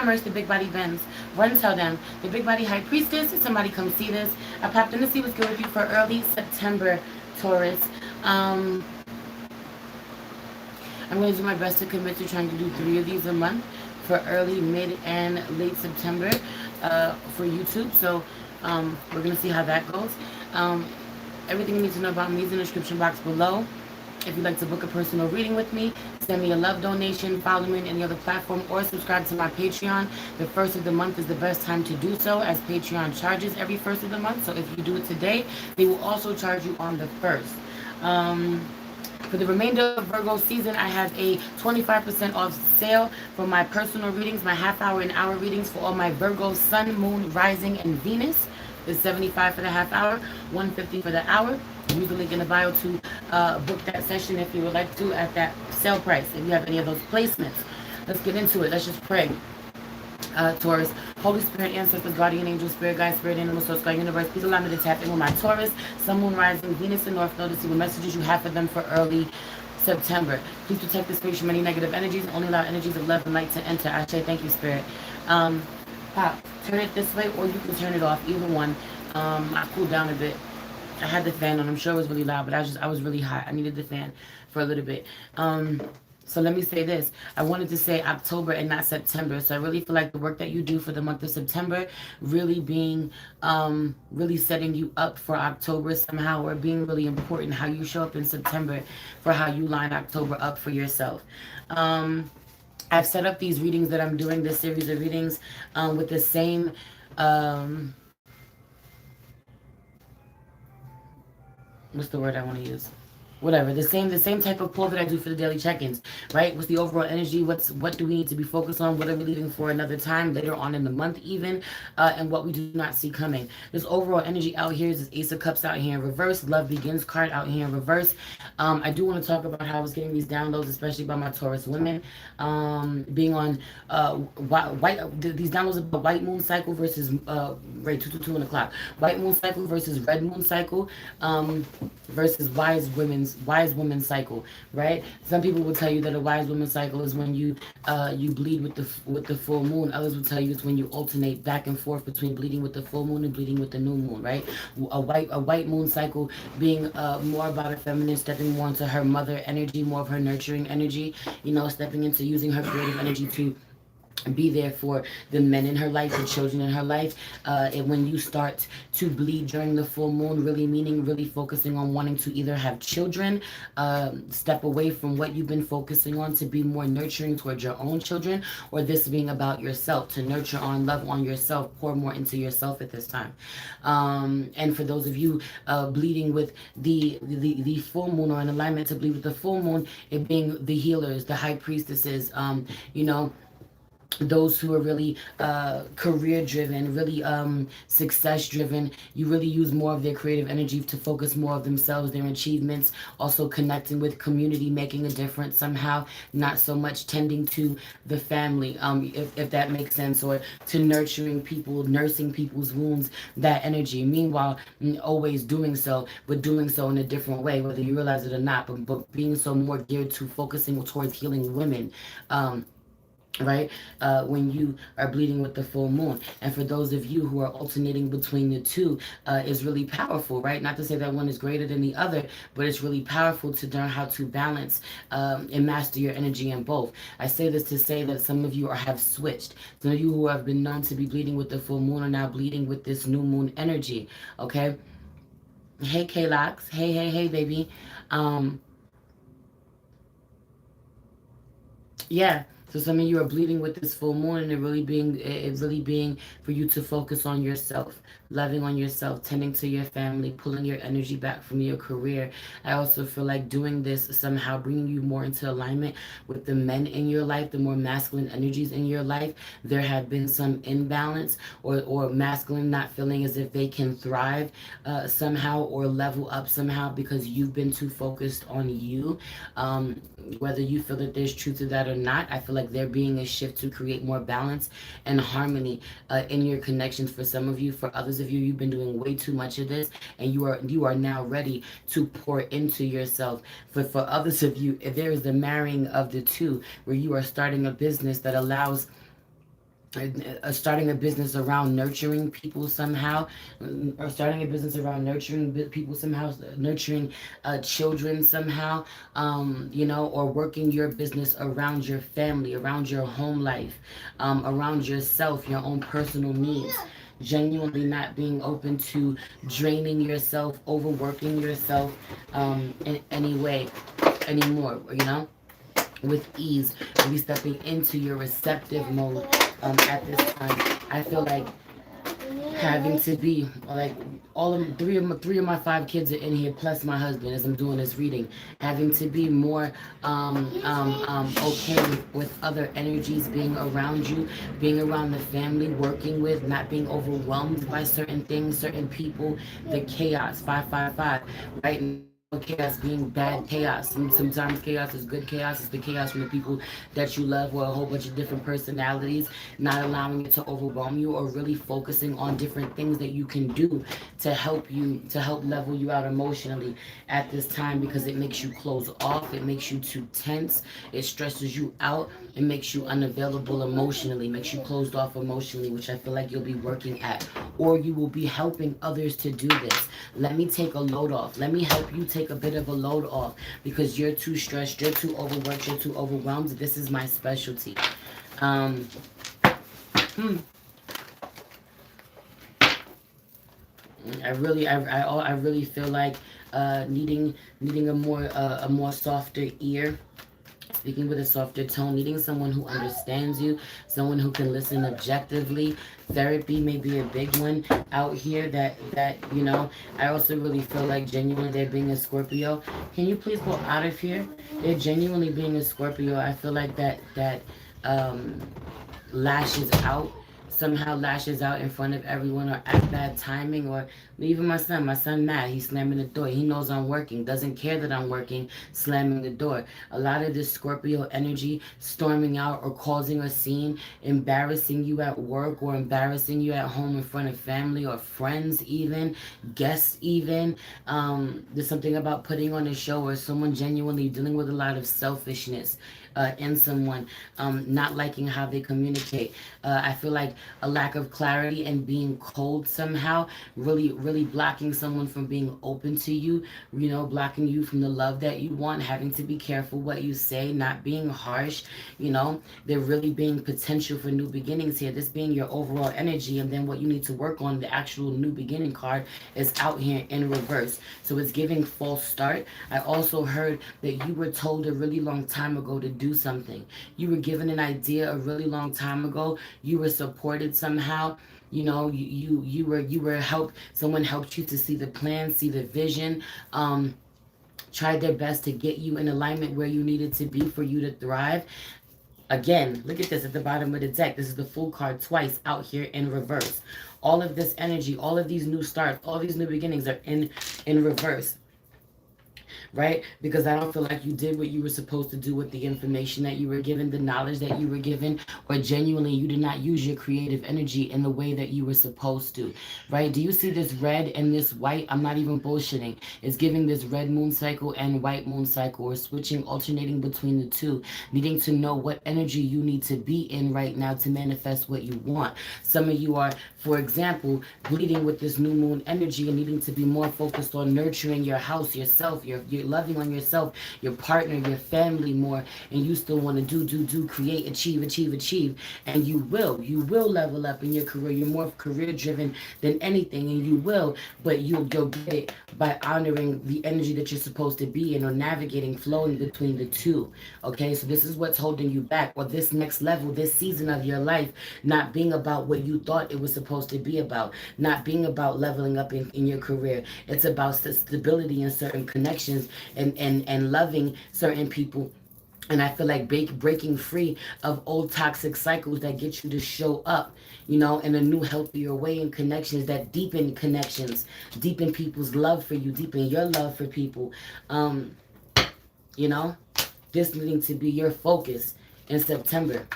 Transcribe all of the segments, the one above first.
merch, the Big Body Bends. Run, tell them. The Big Body High Priestess. Somebody come see this. I popped in to see what's good with you for early September, Taurus. Um, I'm going to do my best to commit to trying to do 3 of these a month for early, mid, and late September for YouTube. So we're going to see how that goes. Um, Everything you need to know about me is in the description box below. If you'd like to book a personal reading with me, send me a love donation, follow me on any other platform, or subscribe to my Patreon. The first of the month is the best time to do so, as Patreon charges every first of the month. So if you do it today, they will also charge you on the first. Um, for the remainder of Virgo season, I have a 25% off sale for my personal readings, my half hour and hour readings for all my Virgo, Sun, Moon, Rising, and Venus. It's $75 for the half hour, $150 for the hour. Use the link in the bio to book that session if you would like to at that sale price. If you have any of those placements, let's get into it. Let's just pray. Taurus, Holy Spirit, ancestors, guardian angel, spirit guide, spirit animal, source, God, universe, please allow me to tap in with my Taurus, Sun, Moon, Rising, Venus, and North Node to see what messages you have for them for early September. Please protect this space from any negative energies. Only allow energies of love and light to enter. I say thank you, Spirit. Pop, turn it this way, or you can turn it off. Either one. I cooled down a bit. I had the fan on. I'm sure it was really loud, but I was really hot. I needed the fan for a little bit. So let me say this. I wanted to say October and not September. So I really feel like the work that you do for the month of September really being, really setting you up for October somehow, or being really important how you show up in September for how you line October up for yourself. I've set up these readings that I'm doing, this series of readings, with the same, what's the word I want to use? Whatever, the same type of pull that I do for the daily check-ins, right? What's the overall energy? What do we need to be focused on? What are we leaving for another time later on in the month even? And what we do not see coming. This overall energy out here is this Ace of Cups out here in reverse, Love Begins card out here in reverse. I do want to talk about how I was getting these downloads, especially by my Taurus women, being on these downloads about white moon cycle versus right 2 in the clock, white moon cycle versus red moon cycle, versus wise woman cycle, right? Some people will tell you that a wise woman cycle is when you bleed with the full moon. Others will tell you it's when you alternate back and forth between bleeding with the full moon and bleeding with the new moon, right? A white moon cycle being more about a feminine stepping more into her mother energy, more of her nurturing energy, stepping into using her creative energy to be there for the men in her life, the children in her life. And when you start to bleed during the full moon, really focusing on wanting to either have children, step away from what you've been focusing on to be more nurturing towards your own children, or this being about yourself, to nurture on, love on yourself, pour more into yourself at this time. And for those of you bleeding with the full moon, or in alignment to bleed with the full moon, it being the healers, the high priestesses, those who are really career driven, really success driven. You really use more of their creative energy to focus more of themselves, their achievements, also connecting with community, making a difference somehow, not so much tending to the family, if that makes sense, or to nurturing people, nursing people's wounds, that energy. Meanwhile, always doing so, but doing so in a different way, whether you realize it or not, but being so more geared to focusing towards healing women. Right, when you are bleeding with the full moon. And for those of you who are alternating between the two, is really powerful, right? Not to say that one is greater than the other, but it's really powerful to learn how to balance and master your energy in both. I say this to say that some of you have switched. Some of you who have been known to be bleeding with the full moon are now bleeding with this new moon energy. Okay, hey K-Lox, hey baby. Yeah. So some of you are bleeding with this full moon, and it really being for you to focus on yourself, loving on yourself, tending to your family, pulling your energy back from your career. I also feel like doing this somehow bringing you more into alignment with the men in your life, the more masculine energies in your life. There have been some imbalance, or masculine not feeling as if they can thrive somehow, or level up somehow, because you've been too focused on you. Whether you feel that there's truth to that or not, I feel like there being a shift to create more balance and harmony in your connections for some of you. For others of you, you've been doing way too much of this, and you are now ready to pour into yourself. For others of you, there is the marrying of the two, where you are starting a business that allows starting a business around nurturing people somehow, or starting a business around nurturing people somehow, nurturing children somehow, or working your business around your family, around your home life, around yourself, your own personal needs. Genuinely not being open to draining yourself, overworking yourself in any way anymore, with ease, maybe stepping into your receptive mode at this time. I feel like having to be like all of three of my five kids are in here plus my husband as I'm doing this reading, having to be more okay with other energies being around you, being around the family, working with, not being overwhelmed by certain things, certain people, the chaos. 555, right? Chaos being bad chaos. Sometimes chaos is good chaos. It's the chaos from the people that you love, or a whole bunch of different personalities, not allowing it to overwhelm you, or really focusing on different things that you can do to help level you out emotionally at this time, because it makes you close off, it makes you too tense, it stresses you out, it makes you unavailable emotionally, makes you closed off emotionally, which I feel like you'll be working at, or you will be helping others to do this. Let me take a load off. Let me help you take a bit of a load off, because you're too stressed, you're too overworked, you're too overwhelmed. This is my specialty. Um, hmm, I really feel like needing a more softer ear, speaking with a softer tone, needing someone who understands you, someone who can listen objectively. Therapy may be a big one out here. I also really feel like genuinely they're being a Scorpio. Can you please go out of here? They're genuinely being a Scorpio. I feel like that um, lashes out, somehow lashes out in front of everyone, or at bad timing, or even my son mad, he's slamming the door, he knows I'm working, doesn't care that I'm working, slamming the door. A lot of this Scorpio energy, storming out or causing a scene, embarrassing you at work, or embarrassing you at home in front of family or friends, even guests, even there's something about putting on a show, or someone genuinely dealing with a lot of selfishness in someone, not liking how they communicate. I feel like a lack of clarity and being cold somehow, really blocking someone from being open to you, blocking you from the love that you want, having to be careful what you say, not being harsh, there really being potential for new beginnings here. This being your overall energy, and then what you need to work on, the actual new beginning card, is out here in reverse. So it's giving false start. I also heard that you were told a really long time ago to do something. You were given an idea a really long time ago. You were supported somehow. You were helped. Someone helped you to see the plan, see the vision. Tried their best to get you in alignment where you needed to be for you to thrive. Again, look at this at the bottom of the deck. This is the full card twice out here in reverse. All of this energy, all of these new starts, all these new beginnings are in reverse, right? Because I don't feel like you did what you were supposed to do with the information that you were given, the knowledge that you were given, or genuinely you did not use your creative energy in the way that you were supposed to, right? Do you see this red and this white? I'm not even bullshitting. It's giving this red moon cycle and white moon cycle, or switching, alternating between the two, needing to know what energy you need to be in right now to manifest what you want. Some of you are, for example, bleeding with this new moon energy and needing to be more focused on nurturing your house, yourself, you're loving on yourself, your partner, your family more, and you still want to do, create, achieve, and you will level up in your career. You're more career driven than anything, and you will, but you'll get it by honoring the energy that you're supposed to be in, or navigating, flowing between the two. Okay, so this is what's holding you back, or this next level, this season of your life, not being about what you thought it was supposed to be about, not being about leveling up in your career. It's about stability in certain connections, and loving certain people. And I feel like breaking free of old toxic cycles that get you to show up, in a new, healthier way, in connections, deepen people's love for you, deepen your love for people. Um, you know, this needing to be your focus in September.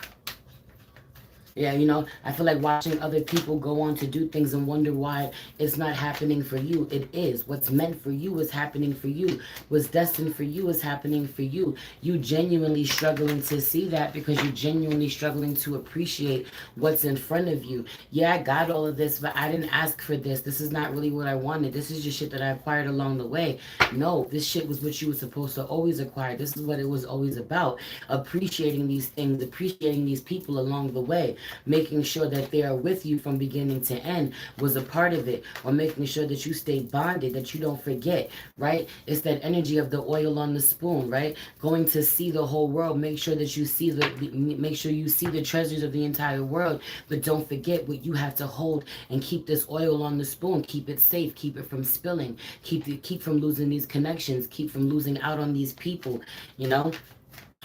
Yeah, you know, I feel like watching other people go on to do things and wonder why it's not happening for you. It is. What's meant for you is happening for you. What's destined for you is happening for you. You genuinely struggling to see that because you're genuinely struggling to appreciate what's in front of you. Yeah, I got all of this, but I didn't ask for this. This is not really what I wanted. This is just shit that I acquired along the way. No, this shit was what you were supposed to always acquire. This is what it was always about. Appreciating these things, appreciating these people along the way, making sure that they are with you from beginning to end was a part of it, or making sure that you stay bonded, that you don't forget, right? It's that energy of the oil on the spoon, right? Going to see the whole world, make sure that you see make sure you see the treasures of the entire world, but don't forget what you have to hold and keep this oil on the spoon, keep it safe, keep it from spilling, keep from losing these connections, keep from losing out on these people, you know?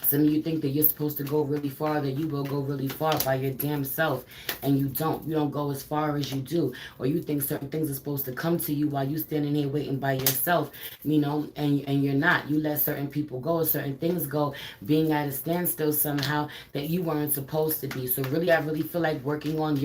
Some of you think that you're supposed to go really far, that you will go really far by your damn self, and you don't. You don't go as far as you do. Or you think certain things are supposed to come to you while you standing here waiting by yourself, you know, and you're not. You let certain people go, certain things go, being at a standstill somehow that you weren't supposed to be. So really, I really feel like working on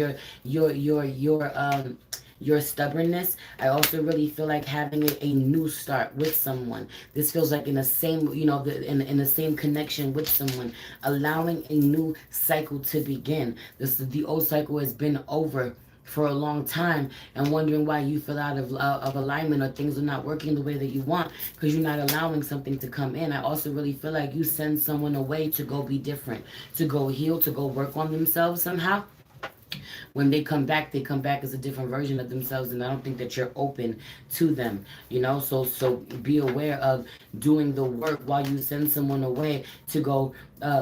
your stubbornness. I also really feel like having a new start with someone. This feels like in the same, you know, in the same connection with someone, allowing a new cycle to begin. The old cycle has been over for a long time, and wondering why you feel out of alignment, or things are not working the way that you want because you're not allowing something to come in. I also really feel like you send someone away to go be different, to go heal, to go work on themselves somehow. When they come back as a different version of themselves, and I don't think that you're open to them, you know. So be aware of doing the work while you send someone away to go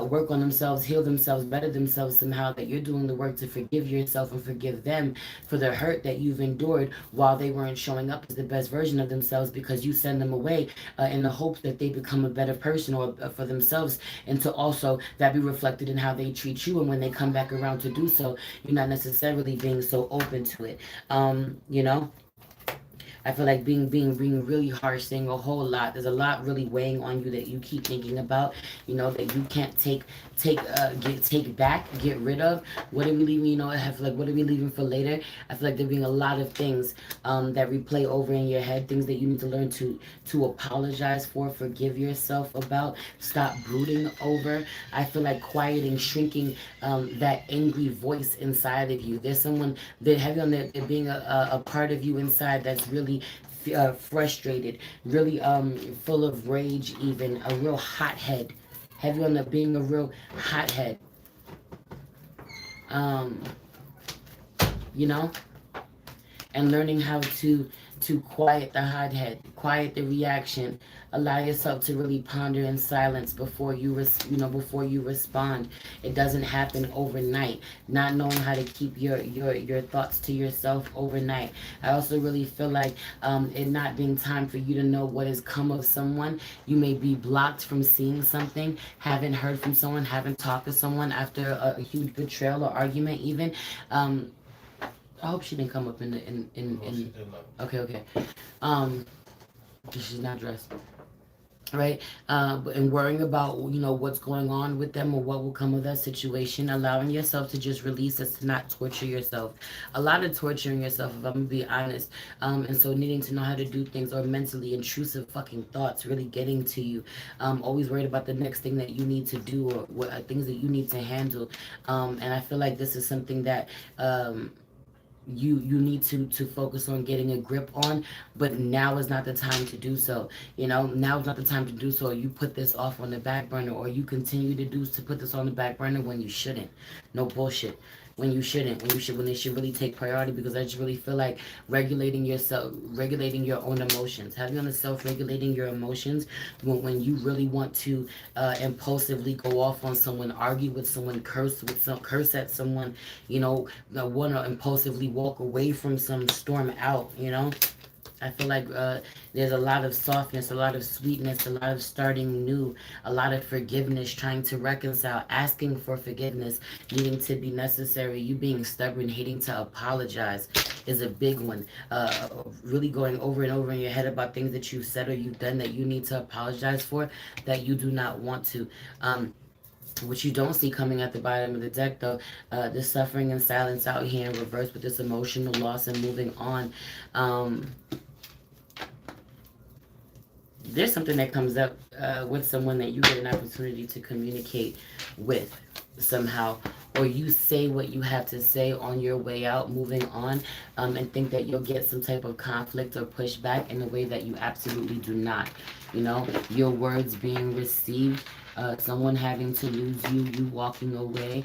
work on themselves, heal themselves, better themselves somehow, that you're doing the work to forgive yourself and forgive them for the hurt that you've endured while they weren't showing up as the best version of themselves, because you send them away in the hopes that they become a better person, or for themselves, and to also that be reflected in how they treat you. And when they come back around to do so, you're not necessarily being so open to it. You know, I feel like being really harsh, saying a whole lot. There's a lot really weighing on you that you keep thinking about. You know, that you can't take back, get rid of. What are we leaving? You know, I feel like, what are we leaving for later? I feel like there being a lot of things that replay over in your head. Things that you need to learn to apologize for, forgive yourself about, stop brooding over. I feel like quieting, shrinking that angry voice inside of you. There's someone that have you on there being a part of you inside that's really frustrated, really full of rage, even a real hothead. Have you on the being a real hothead? Um, you know, and learning how to quiet the hothead, quiet the reaction, allow yourself to really ponder in silence before before you respond. It doesn't happen overnight. Not knowing how to keep your thoughts to yourself overnight. I also really feel like it not being time for you to know what has come of someone. You may be blocked from seeing something, haven't heard from someone, haven't talked to someone after a huge betrayal or argument even. I hope she didn't come up in the No, she did not. Okay, okay. Um, she's not dressed, right? And worrying about what's going on with them or what will come of that situation. Allowing yourself to just release us, to not torture yourself. A lot of torturing yourself, if I'm gonna be honest. And so needing to know how to do things, or mentally intrusive fucking thoughts really getting to you. Always worried about the next thing that you need to do, or things that you need to handle. And I feel like this is something that. You need to focus on getting a grip on, but now is not the time to do so. Now is not the time to do so. You put this off on the back burner, or you continue to put this on the back burner when you shouldn't. No bullshit. When you shouldn't, when they should really take priority. Because I just really feel like regulating yourself, regulating your own emotions, having on the self-regulating your emotions when you really want to impulsively go off on someone, argue with someone, curse at someone, want to impulsively walk away from some, storm out. I feel like there's a lot of softness, a lot of sweetness, a lot of starting new, a lot of forgiveness, trying to reconcile, asking for forgiveness, needing to be necessary. You being stubborn, hating to apologize is a big one. Really going over and over in your head about things that you've said or you've done that you need to apologize for, that you do not want to. What you don't see coming at the bottom of the deck, though, the suffering and silence out here in reverse with this emotional loss and moving on. Um, there's something that comes up with someone that you get an opportunity to communicate with somehow, or you say what you have to say on your way out, moving on, and think that you'll get some type of conflict or pushback in a way that you absolutely do not. You know, your words being received, someone having to lose you, you walking away,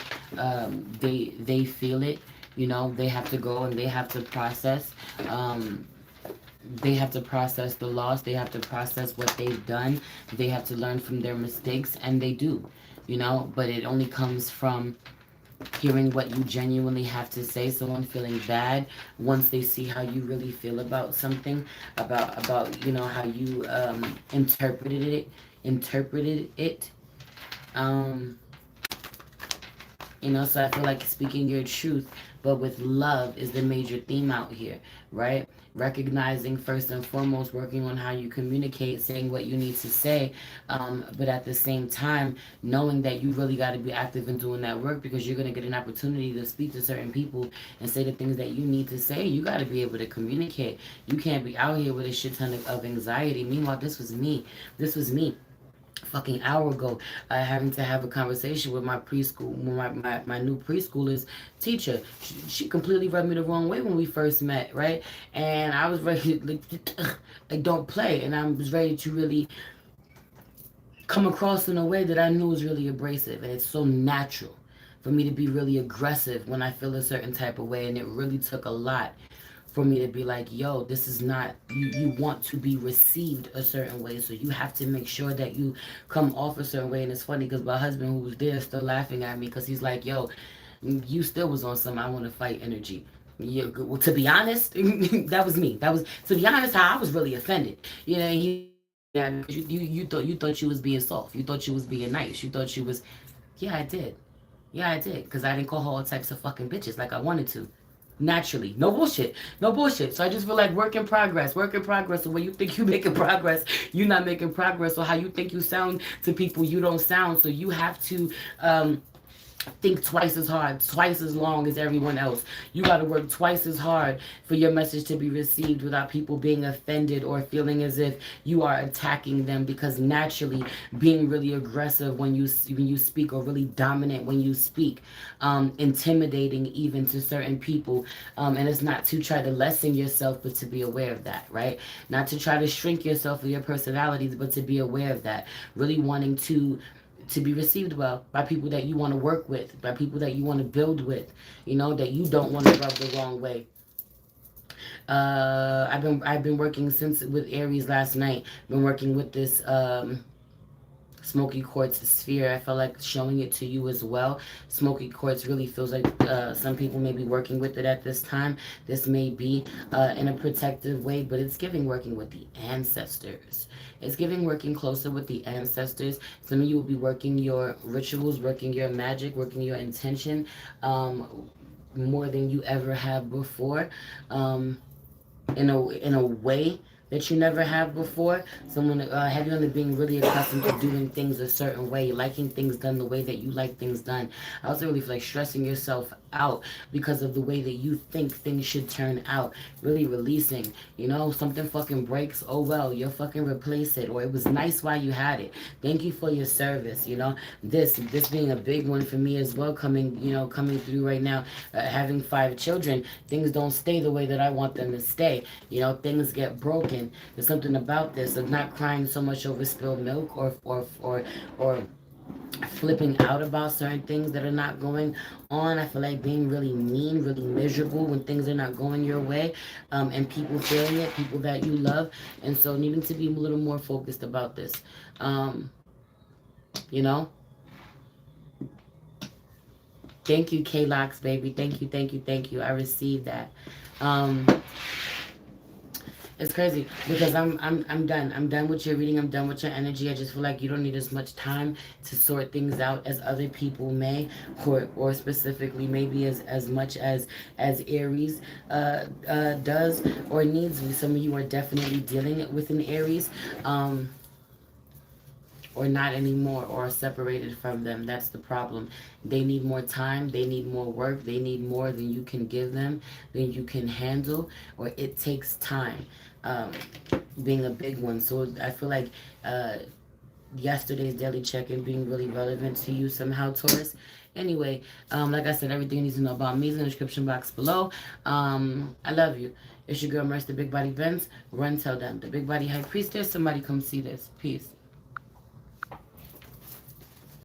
they feel it. You know, they have to go and they have to process. They have to process the loss. They have to process what they've done. They have to learn from their mistakes, and they do, you know. But it only comes from hearing what you genuinely have to say. Someone feeling bad once they see how you really feel about something, about you know how you interpreted it. Um, you know, so I feel like speaking your truth, but with love is the major theme out here, right? Recognizing first and foremost, working on how you communicate, saying what you need to say, but at the same time, knowing that you really got to be active in doing that work because you're going to get an opportunity to speak to certain people and say the things that you need to say. You got to be able to communicate. You can't be out here with a shit ton of anxiety. Meanwhile, this was me. This was me fucking hour ago, having to have a conversation with my preschool, my new preschooler's teacher. She completely rubbed me the wrong way when we first met, right? And I was ready, like, don't play. And I was ready to really come across in a way that I knew was really abrasive. And it's so natural for me to be really aggressive when I feel a certain type of way. And it really took a lot for me to be like, yo, this is not, you want to be received a certain way, so you have to make sure that you come off a certain way. And it's funny because my husband, who was there, still laughing at me because he's like, yo, you still was on some I want to fight energy. Yeah, well, to be honest, that was me. That was, to be honest, how I was really offended. You know, he, yeah, you thought you was being soft. You thought you was being nice. You thought you was, yeah, I did. Yeah, I did. Because I didn't call her all types of fucking bitches like I wanted to. Naturally. No bullshit. No bullshit. So I just feel like work in progress. Work in progress. So when you think you making progress, you're not making progress. Or how you think you sound to people, you don't sound. So you have to think twice as hard, twice as long as everyone else. You got to work twice as hard for your message to be received without people being offended or feeling as if you are attacking them. Because naturally, being really aggressive when you speak, or really dominant when you speak, intimidating even to certain people, and it's not to try to lessen yourself, but to be aware of that, right? Not to try to shrink yourself or your personalities, but to be aware of that. Really wanting to be received well by people that you want to work with, by people that you want to build with, you know, that you don't want to rub the wrong way. I've been working since with Aries last night. Been working with this smoky quartz sphere. I felt like showing it to you as well. Smoky quartz really feels like some people may be working with it at this time. This may be in a protective way, but it's giving working with the ancestors. It's giving working closer with the ancestors. Some of you will be working your rituals, working your magic, working your intention, more than you ever have before. In a way that you never have before. Someone have you on the being really accustomed to doing things a certain way, liking things done the way that you like things done. I also really feel like stressing yourself out because of the way that you think things should turn out. Really releasing, you know, something fucking breaks. Oh well, you'll fucking replace it. Or it was nice while you had it. Thank you for your service. You know, this being a big one for me as well. Coming through right now. Having 5 children, things don't stay the way that I want them to stay. You know, things get broken. There's something about this of not crying so much over spilled milk, or flipping out about certain things that are not going on. I feel like being really mean, really miserable when things are not going your way, and people feeling it, people that you love, and so needing to be a little more focused about this. Um, you know, thank you, K-Lox, baby. Thank you, thank you, thank you. I received that. Um, It's crazy because I'm done. I'm done with your reading. I'm done with your energy. I just feel like you don't need as much time to sort things out as other people may, or specifically maybe as much as Aries does or needs. Some of you are definitely dealing with an Aries. or not anymore, or separated from them. That's the problem. They need more time, they need more work, they need more than you can give them, than you can handle, or it takes time. Um, Being a big one. So I feel like uh, yesterday's daily check-in being really relevant to you somehow, Taurus. Anyway, like I said, everything you need to know about me is in the description box below. I love you. It's your girl, Merce, the Big Body Vince. Run, tell them. The Big Body High Priestess. Somebody come see this. Peace.